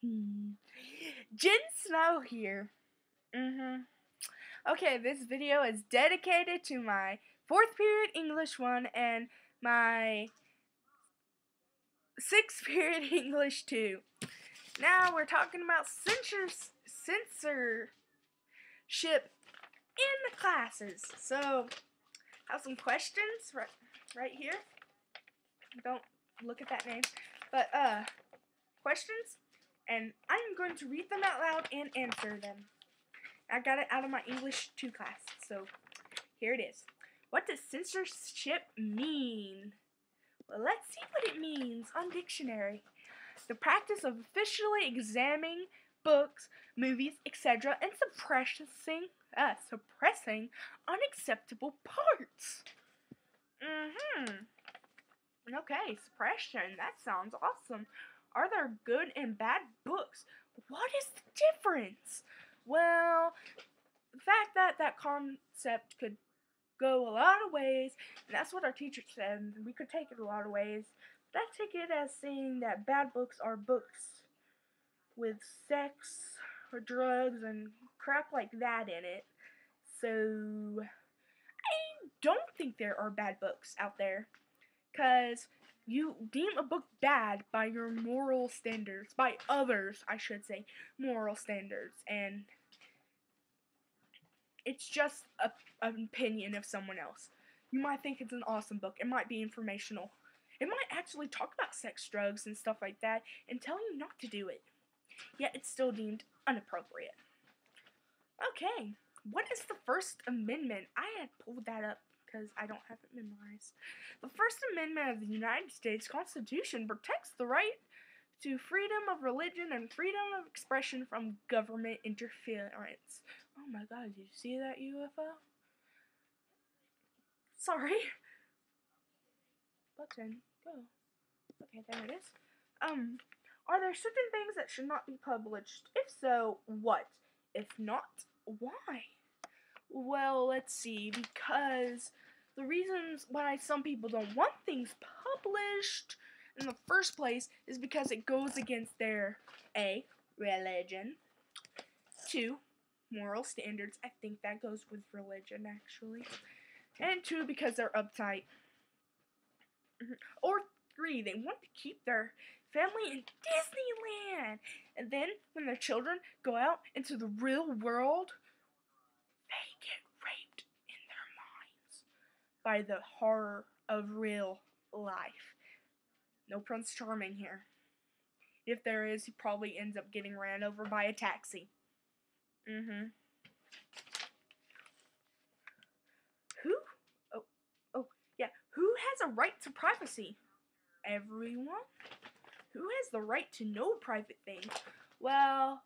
Jen Snow here. Okay, this video is dedicated to my 4th period English 1 and my 6th period English 2. Now we're talking about censorship in the classes. So, I have some questions right here. Don't look at that name. But, questions. And I'm going to read them out loud and answer them. I got it out of my English 2 class, so here it is. What does censorship mean? Well, let's see what it means on dictionary. The practice of officially examining books, movies, etc. and suppressing unacceptable parts. Okay, suppression. That sounds awesome. Are there good and bad books? What is the difference? Well, the fact that that concept could go a lot of ways, and that's what our teacher said, we could take it a lot of ways. But I take it as saying that bad books are books with sex or drugs and crap like that in it. So, I don't think there are bad books out there, because you deem a book bad by your moral standards, by others, I should say, moral standards, and it's just an opinion of someone else. You might think it's an awesome book. It might be informational. It might actually talk about sex, drugs, and stuff like that, and tell you not to do it. Yet it's still deemed inappropriate. Okay, what is the First Amendment? I had pulled that up because I don't have it memorized. The First Amendment of the United States Constitution protects the right to freedom of religion and freedom of expression from government interference. Oh my god, did you see that UFO? Sorry. Button, go. Okay, there it is. Are there certain things that should not be published? If so, what? If not, why? Well, let's see, because the reasons why some people don't want things published in the first place is because it goes against their A, religion, 2, moral standards. I think that goes with religion, actually. And 2, because they're uptight. Or 3, they want to keep their family in Disneyland. And then, when their children go out into the real world, they get raped in their minds by the horror of real life. No Prince Charming here. If there is, he probably ends up getting ran over by a taxi. Who has a right to privacy? Everyone. Who has the right to know private things? Well,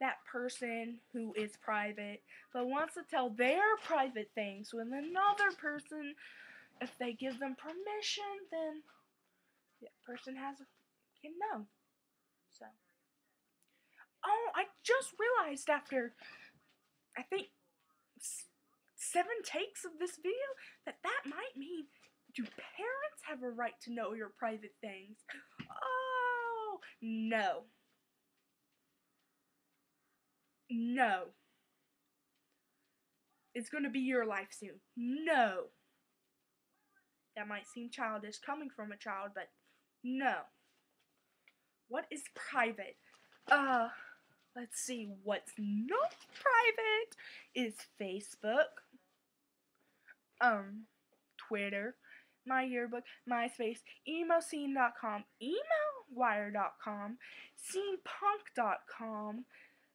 that person who is private but wants to tell their private things with another person. If they give them permission, then that person can know. So, oh, I just realized after I think 7 takes of this video that might mean, do parents have a right to know your private things? Oh, no. No. It's going to be your life soon. No. That might seem childish coming from a child, but no. What is private? Let's see. What's not private is Facebook, Twitter, My Yearbook, MySpace, emoscene.com, emowire.com, scenepunk.com,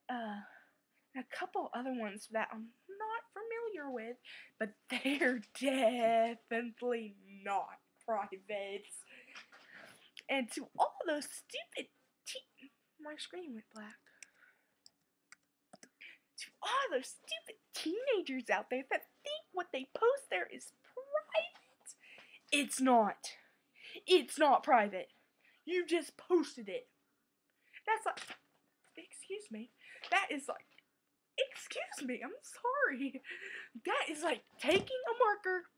and a couple other ones that I'm not familiar with, but they're definitely not private. And to all those stupid my screen went black. To all those stupid teenagers out there that think what they post there is private, it's not. It's not private. You just posted it. That's like, excuse me. That is like, excuse me, I'm sorry. That is like taking a marker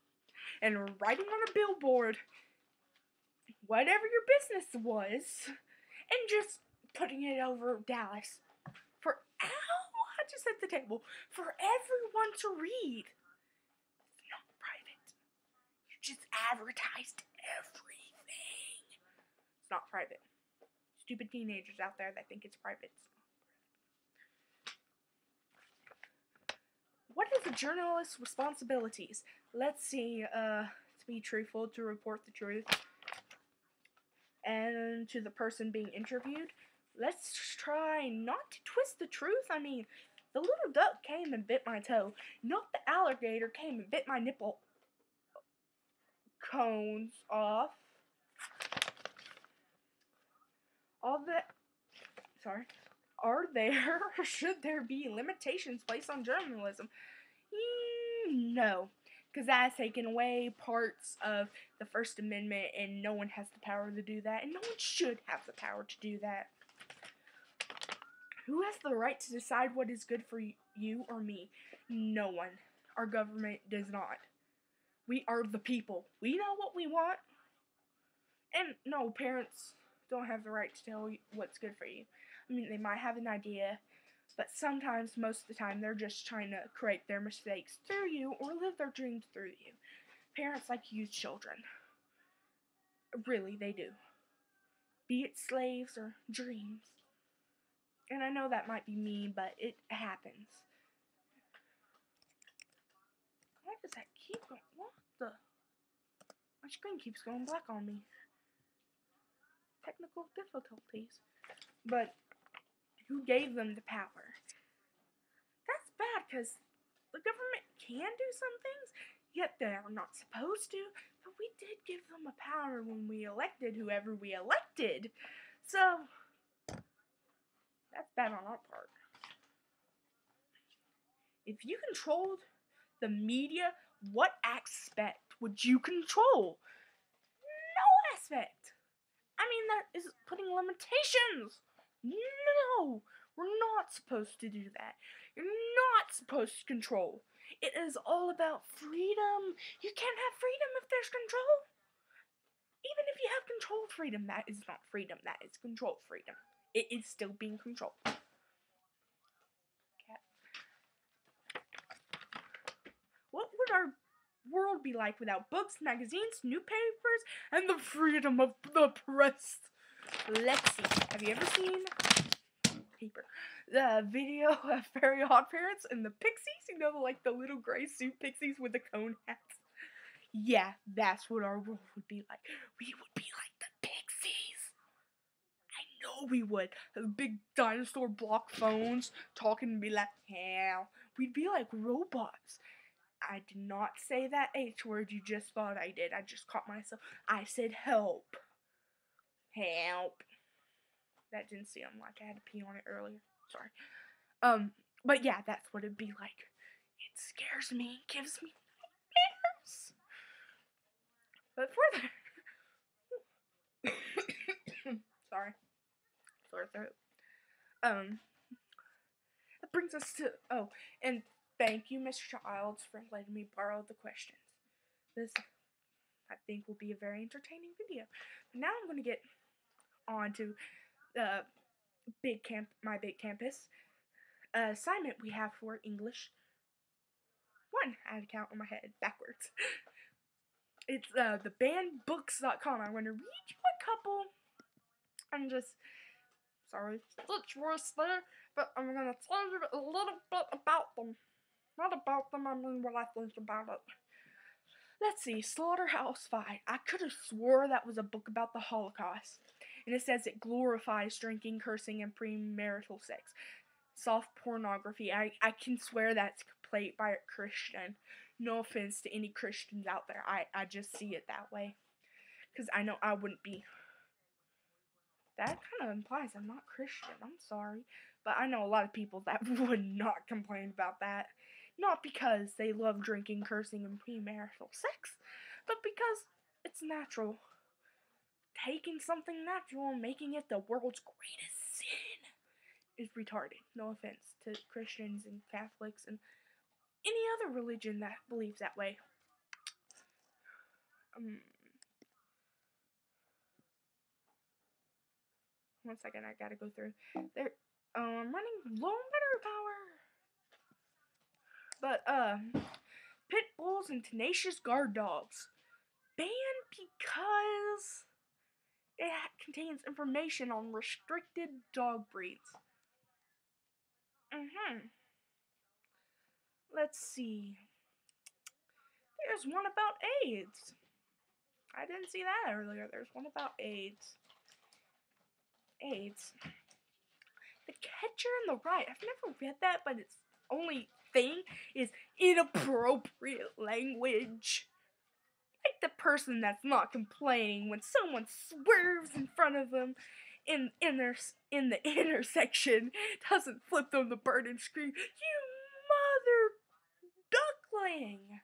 and writing on a billboard whatever your business was and just putting it over Dallas. I just hit the table. For everyone to read. It's not private. You just advertised everything. It's not private. Stupid teenagers out there that think it's private. What is a journalist's responsibilities? Let's see. To be truthful, to report the truth. And to the person being interviewed, let's try not to twist the truth. I mean, the little duck came and bit my toe. Not the alligator came and bit my nipple cones off. Are there or should there be limitations placed on journalism? No, because that has taken away parts of the First Amendment, and no one has the power to do that, and no one should have the power to do that. Who has the right to decide what is good for you or me? No one. Our government does not. We are the people. We know what we want. And no, parents don't have the right to tell you what's good for you. I mean, they might have an idea, but sometimes, most of the time, they're just trying to correct their mistakes through you or live their dreams through you. Parents like to use children. Really, they do. Be it slaves or dreams. And I know that might be mean, but it happens. Why does that keep going? What the? My screen keeps going black on me. Technical difficulties. But who gave them the power? That's bad, because the government can do some things, yet they are not supposed to. But we did give them a power when we elected whoever we elected. So, that's bad on our part. If you controlled the media, what aspect would you control? No aspect. I mean, that is putting limitations. No, we're not supposed to do that. You're not supposed to control. It is all about freedom. You can't have freedom if there's control. Even if you have controlled freedom, that is not freedom. That is controlled freedom. It is still being controlled. Cat. What would our world be like without books, magazines, newspapers, and the freedom of the press? Let's see. Have you ever seen the video of Fairy Godparents and the Pixies? You know, like the little gray suit pixies with the cone hats? Yeah, that's what our world would be like. We would be like the Pixies. I know we would. Have big dinosaur block phones, talking and be like, hell. We'd be like robots. I did not say that H word you just thought I did. I just caught myself. I said help. Help. That didn't seem like I had to pee on it earlier. Sorry. But yeah, that's what it'd be like. It scares me. It gives me nightmares. But further. Sorry. Sore throat. That brings us to, and thank you, Mr. Childs, for letting me borrow the questions. This, I think, will be a very entertaining video. But now I'm going to get on to my big campus assignment we have for English 1. I had to count on my head backwards. It's thebannedbooks.com. I'm going to read you a couple. I'm just sorry, such worse there, but I'm going to tell you a little bit about them. Not about them, I mean what I think about it. Let's see, Slaughterhouse 5. I could have swore that was a book about the Holocaust. And it says it glorifies drinking, cursing, and premarital sex. Soft pornography. I can swear that's played by a Christian. No offense to any Christians out there. I just see it that way. Because I know I wouldn't be. That kind of implies I'm not Christian. I'm sorry. But I know a lot of people that would not complain about that. Not because they love drinking, cursing, and premarital sex. But because it's natural. Taking something natural and making it the world's greatest sin is retarded. No offense to Christians and Catholics and any other religion that believes that way. 1 second, I gotta go through. There, I'm running low on battery power. But, pit bulls and tenacious guard dogs. Banned because it contains information on restricted dog breeds. Let's see. There's one about AIDS. I didn't see that earlier. There's one about AIDS. AIDS. The Catcher in the Rye. I've never read that, but its only thing is inappropriate language. Like the person that's not complaining when someone swerves in front of them in the intersection, doesn't flip them the bird and scream, "You mother duckling!"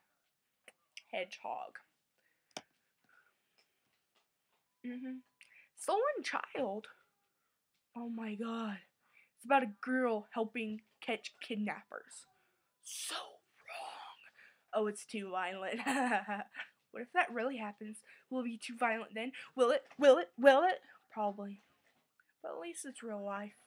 Hedgehog. Stolen Child. Oh my god. It's about a girl helping catch kidnappers. So wrong. Oh, it's too violent. What if that really happens? Will it be too violent then? Will it? Will it? Will it? Probably. But at least it's real life.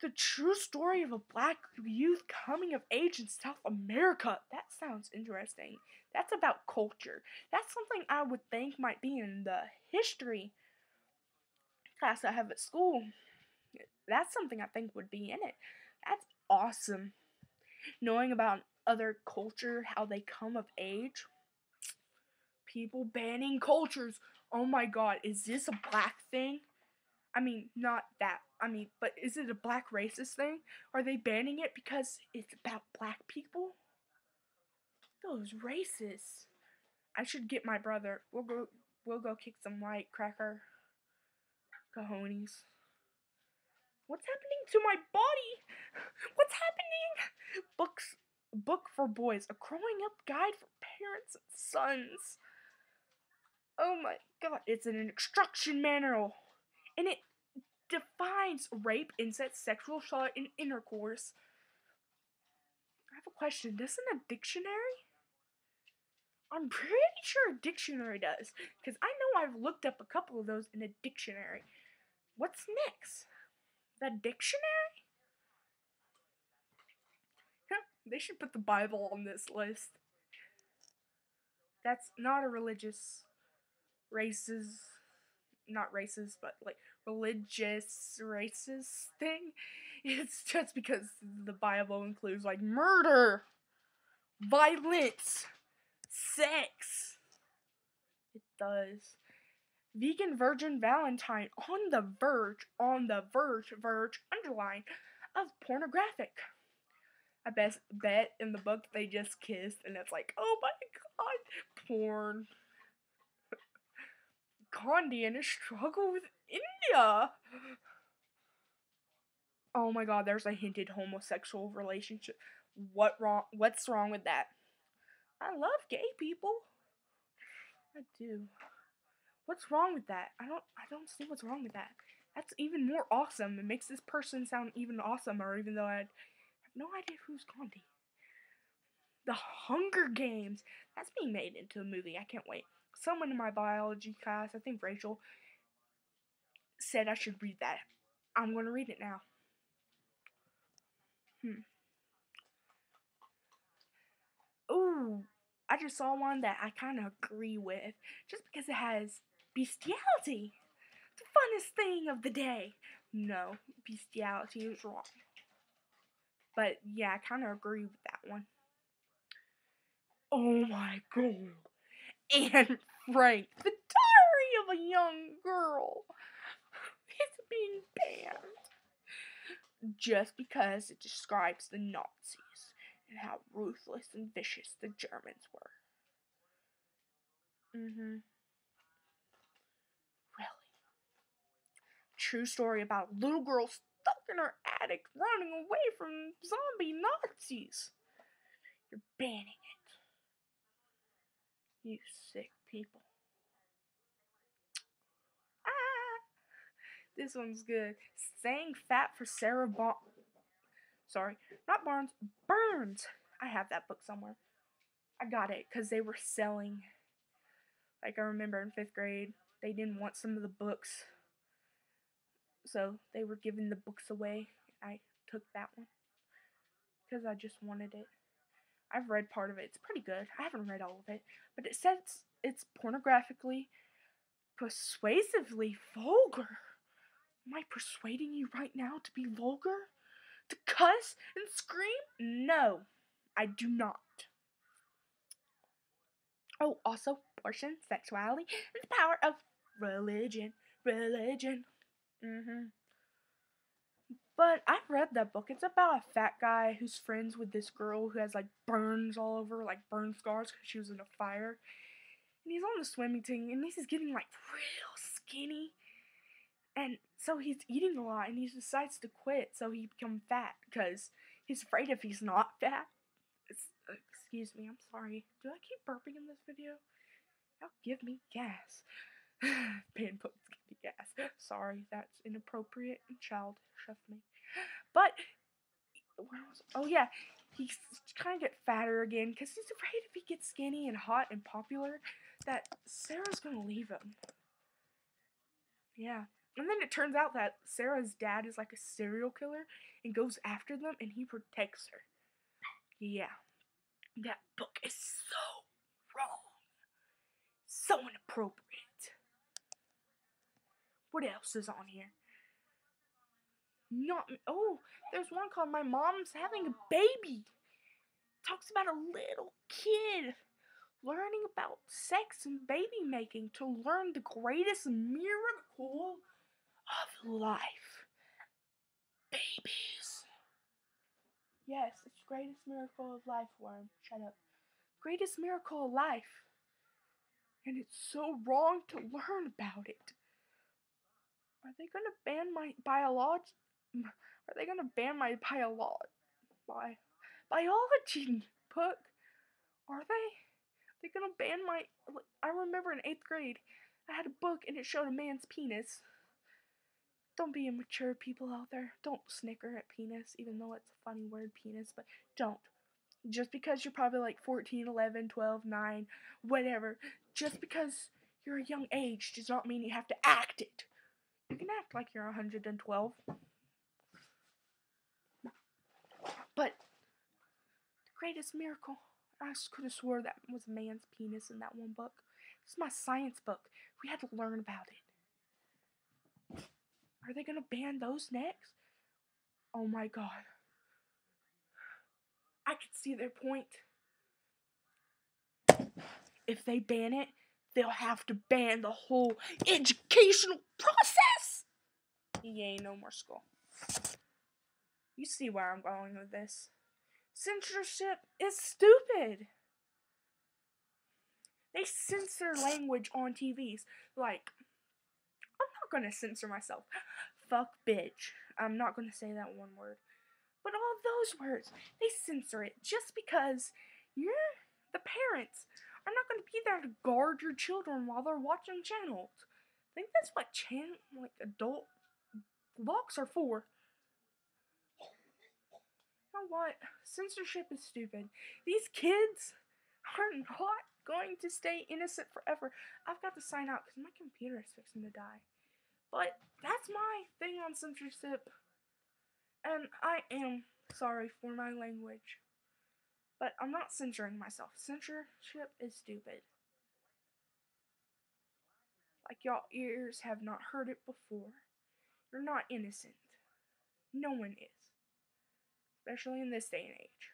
The true story of a black youth coming of age in South America. That sounds interesting. That's about culture. That's something I would think might be in the history class I have at school. That's something I think would be in it. That's awesome. Knowing about other culture, how they come of age. People banning cultures. Oh my god, is this a black thing? I mean, not that. I mean, but is it a black racist thing? Are they banning it because it's about black people? Those racists. I should get my brother. We'll go kick some white cracker cojones. What's happening to my body? What's happening? Book for boys. A growing up guide for parents and sons. Oh my god, it's an instruction manual. And it defines rape, incest, sexual assault, and intercourse. I have a question. Doesn't a dictionary? I'm pretty sure a dictionary does. Because I know I've looked up a couple of those in a dictionary. What's next? The dictionary? They should put the Bible on this list. That's not a religious not racist, but like religious racist thing. It's just because the Bible includes like murder, violence, sex. It does. Vegan Virgin Valentine on the verge, underline, of pornographic. I bet in the book they just kissed and it's like, oh my god, porn. Gandhi and his struggle with India. Oh my god, there's a hinted homosexual relationship. What's wrong with that? I love gay people. I do. What's wrong with that? I don't see what's wrong with that. That's even more awesome. It makes this person sound even awesomer, even though I have no idea who's Gandhi. The Hunger Games. That's being made into a movie. I can't wait. Someone in my biology class, I think Rachel, said I should read that. I'm going to read it now. Ooh, I just saw one that I kind of agree with, just because it has bestiality. The funnest thing of the day. No, bestiality is wrong. But yeah, I kind of agree with that one. Oh my god. Anne Frank, the diary of a young girl, is being banned. Just because it describes the Nazis and how ruthless and vicious the Germans were. Really. True story about a little girl stuck in her attic running away from zombie Nazis. You're banning it. You sick people. This one's good. Staying fat for Sarah Sorry, not Barnes. Burns. I have that book somewhere. I got it because they were selling. Like I remember in 5th grade, they didn't want some of the books. So they were giving the books away. I took that one because I just wanted it. I've read part of it. It's pretty good. I haven't read all of it, but it says it's pornographically, persuasively vulgar. Am I persuading you right now to be vulgar? To cuss and scream? No, I do not. Oh, also, abortion, sexuality, and the power of religion. Religion. But I've read that book. It's about a fat guy who's friends with this girl who has like burns all over, like burn scars because she was in a fire. And he's on the swimming team and he's getting like real skinny. And so he's eating a lot and he decides to quit so he becomes fat because he's afraid if he's not fat. Excuse me, I'm sorry. Do I keep burping in this video? Y'all give me gas. Pen books give me gas. Sorry, that's inappropriate and childish of me. But, oh yeah, he's kind of get fatter again because he's afraid if he gets skinny and hot and popular that Sarah's gonna leave him. Yeah. And then it turns out that Sarah's dad is like a serial killer and goes after them and he protects her. Yeah. That book is so wrong. So inappropriate. What else is on here? Oh, there's one called My Mom's Having a Baby. Talks about a little kid learning about sex and baby making to learn the greatest miracle of life. Babies. Yes, it's the greatest miracle of life, Worm. Shut up. Greatest miracle of life. And it's so wrong to learn about it. Are they gonna ban my biology book? Are they gonna ban my? I remember in 8th grade, I had a book and it showed a man's penis. Don't be immature, people out there. Don't snicker at penis, even though it's a funny word, penis, but don't. Just because you're probably like 14, 11, 12, 9, whatever, just because you're a young age does not mean you have to act it. You can act like you're 112. But the greatest miracle, I could have swore that was a man's penis in that one book. This is my science book. We had to learn about it. Are they gonna ban those next? Oh my god. I could see their point. If they ban it, they'll have to ban the whole educational process. Yay, no more school. You see where I'm going with this. Censorship is stupid. They censor language on TVs. Like, I'm not gonna censor myself. Fuck bitch. I'm not gonna say that one word. But all those words, they censor it just because you're the parents are not gonna be there to guard your children while they're watching channels. I think that's what adult blocks are for. You know what? Censorship is stupid. These kids are not going to stay innocent forever. I've got to sign out because my computer is fixing to die. But that's my thing on censorship. And I am sorry for my language. But I'm not censoring myself. Censorship is stupid. Like y'all ears have not heard it before. You're not innocent. No one is. Especially in this day and age.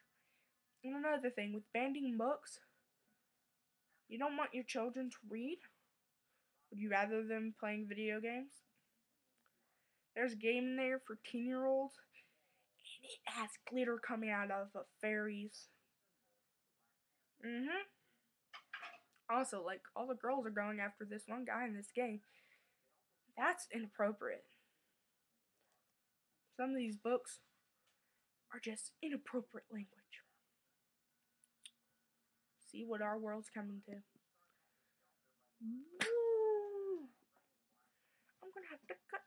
And another thing, with banning books, you don't want your children to read? Would you rather them playing video games? There's a game in there for 10-year-olds, and it has glitter coming out of fairies. Also, like, all the girls are going after this one guy in this game. That's inappropriate. Some of these books are just inappropriate language. See what our world's coming to. I'm gonna have to cut